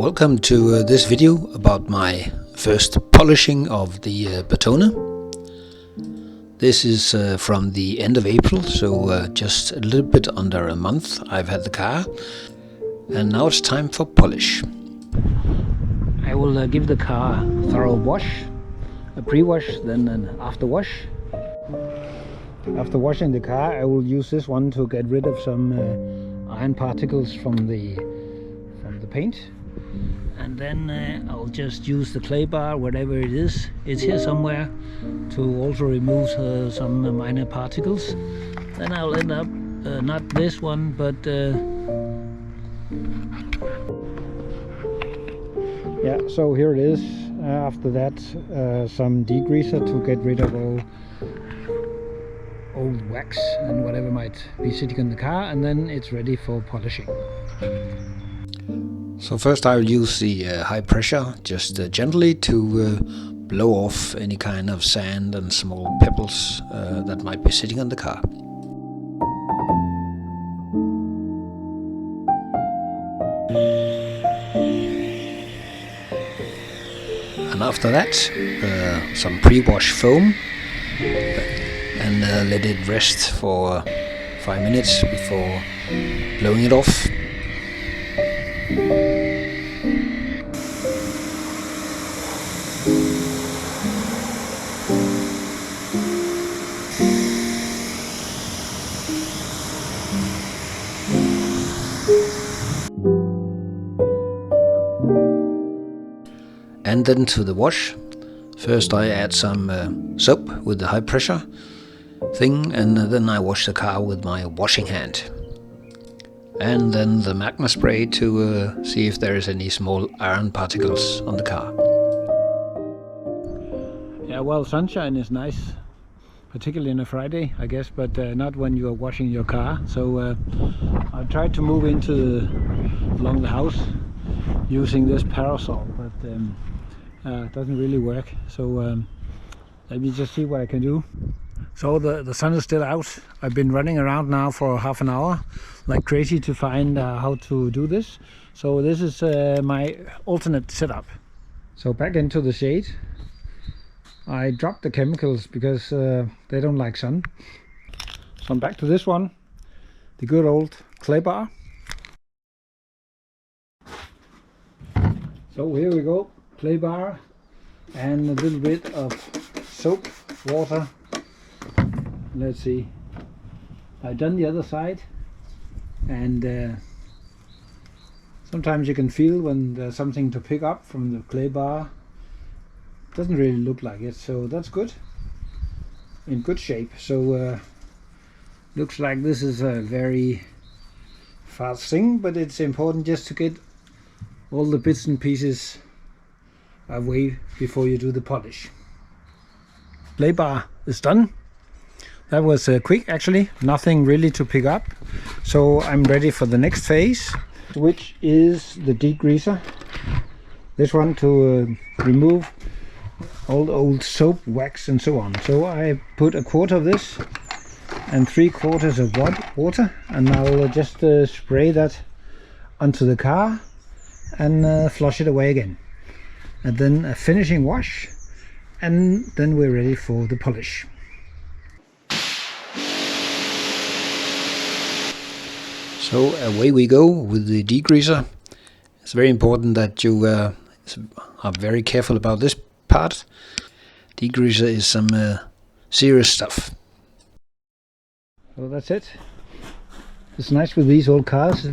Welcome to this video about my first polishing of the Bertone. This is from the end of April, so just a little bit under a month I've had the car, and now it's time for polish. I will give the car a thorough wash, a pre-wash, then an after wash. After washing the car, I will use this one to get rid of some iron particles from the paint. And then I'll just use the clay bar, whatever it is, it's here somewhere, to also remove some minor particles. Then I'll end up, not this one, but yeah, so here it is. After that, some degreaser to get rid of all old wax and whatever might be sitting in the car, and then it's ready for polishing. So first I'll use the high pressure, just gently to blow off any kind of sand and small pebbles that might be sitting on the car. And after that, some pre-wash foam, and let it rest for 5 minutes before blowing it off. And then to the wash. First I add some soap with the high pressure thing, and then I wash the car with my washing hand. And then the magma spray to see if there is any small iron particles on the car. Yeah, well, sunshine is nice, particularly on a Friday, I guess, but not when you are washing your car. So I tried to move along the house using this parasol, but it doesn't really work. So let me just see what I can do. So the sun is still out. I've been running around now for half an hour like crazy to find how to do this. So this is my alternate setup. So back into the shade. I dropped the chemicals because they don't like sun. So I'm back to this one, the good old clay bar. So here we go, clay bar and a little bit of soap, water. Let's see, I've done the other side, and sometimes you can feel when there's something to pick up from the clay bar. Doesn't really look like it, so that's good, in good shape. So looks like this is a very fast thing, but it's important just to get all the bits and pieces away before you do the polish. Clay bar is done. That was quick, actually, nothing really to pick up. So I'm ready for the next phase, which is the degreaser. This one to remove all the old soap, wax and so on. So I put a quart of this and 3/4 of water, and I'll just spray that onto the car and flush it away again. And then a finishing wash, and then we're ready for the polish. So away we go with the degreaser. It's very important that you are very careful about this part. Degreaser is some serious stuff. So that's it. It's nice with these old cars.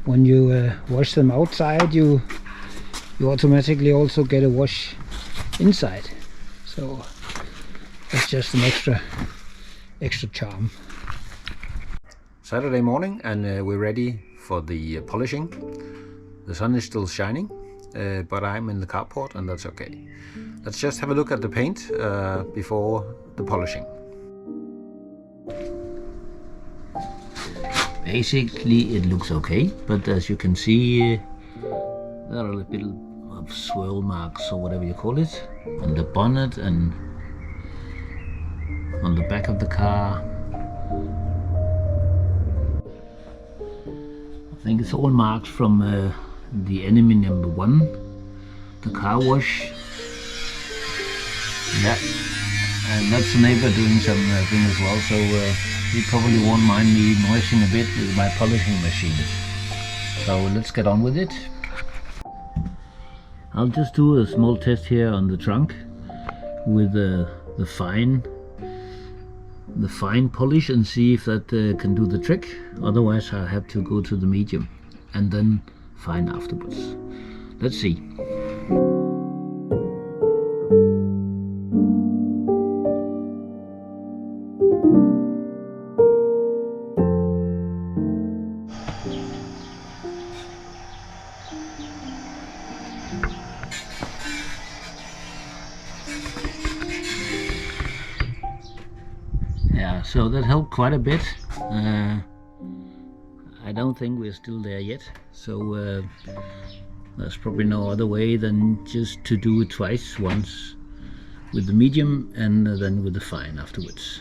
When you wash them outside, you automatically also get a wash inside. So that's just an extra charm. Saturday morning, and we're ready for the polishing. The sun is still shining, but I'm in the carport, and that's okay. Let's just have a look at the paint before the polishing. Basically it looks okay, but as you can see there are a bit of swirl marks, or whatever you call it, on the bonnet and on the back of the car. I think it's all marks from the enemy number 1, the car wash. Yeah, and that's the neighbor doing some thing as well, so he probably won't mind me noising a bit with my polishing machine. So let's get on with it. I'll just do a small test here on the trunk with the fine polish and see if that can do the trick. Otherwise I have to go to the medium and then fine afterwards. Let's see. Yeah, so that helped quite a bit. I don't think we're still there yet, so there's probably no other way than just to do it twice, once with the medium and then with the fine afterwards.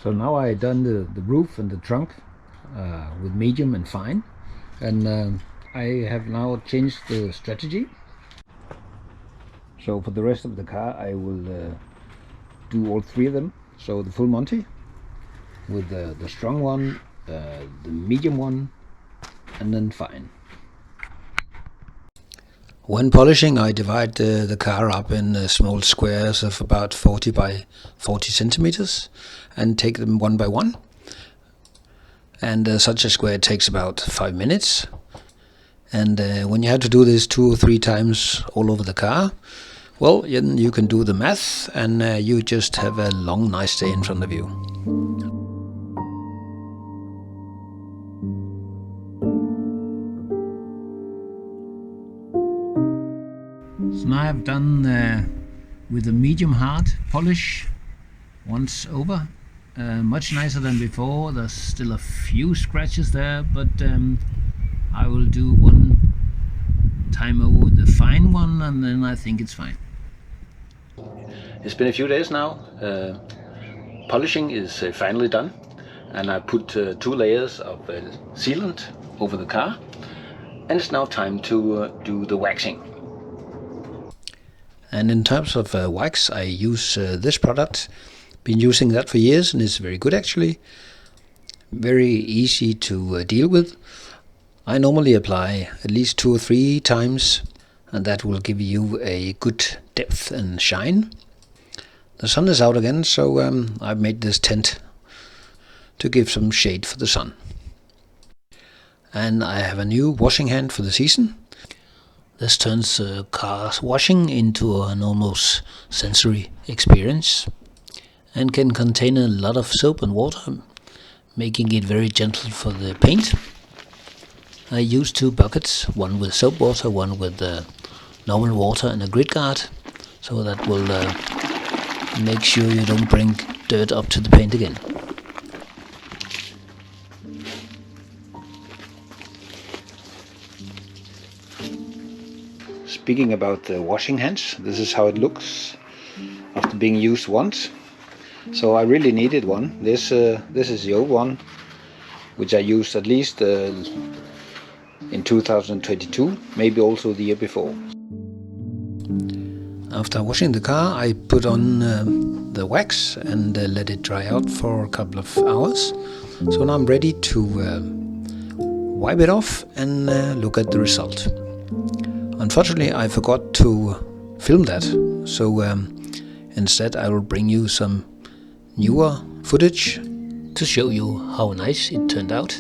So now I done the roof and the trunk with medium and fine, and I have now changed the strategy. So for the rest of the car I will do all 3 of them. So the full Monty with the strong one, the medium one, and then fine. When polishing, I divide the car up in small squares of about 40 by 40 centimeters and take them one by one. And such a square takes about 5 minutes. And when you have to do this 2 or 3 times all over the car, well, then you can do the math and you just have a long, nice day in front of you. So now I've done with a medium hard polish once over. Much nicer than before. There's still a few scratches there, but I will do one time over with the fine one and then I think it's fine. It's been a few days now. Polishing is finally done, and I put 2 layers of sealant over the car, and it's now time to do the waxing. And in terms of wax, I use this product. Been using that for years and it's very good actually. Very easy to deal with. I normally apply at least 2 or 3 times, and that will give you a good depth and shine. The sun is out again, so I've made this tent to give some shade for the sun. And I have a new washing hand for the season. This turns car washing into an almost sensory experience and can contain a lot of soap and water, making it very gentle for the paint. I use 2 buckets, one with soap water, one with normal water and a grit guard, so that will make sure you don't bring dirt up to the paint again. Speaking about the washing hands, this is how it looks after being used once. So I really needed one. This is the old one, which I used at least in 2022, maybe also the year before. After washing the car, I put on the wax and let it dry out for a couple of hours. So now I'm ready to wipe it off and look at the result. Unfortunately, I forgot to film that, so instead I will bring you some newer footage to show you how nice it turned out.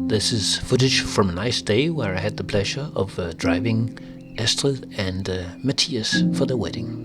This is footage from a nice day where I had the pleasure of driving Astrid and Matthias for the wedding.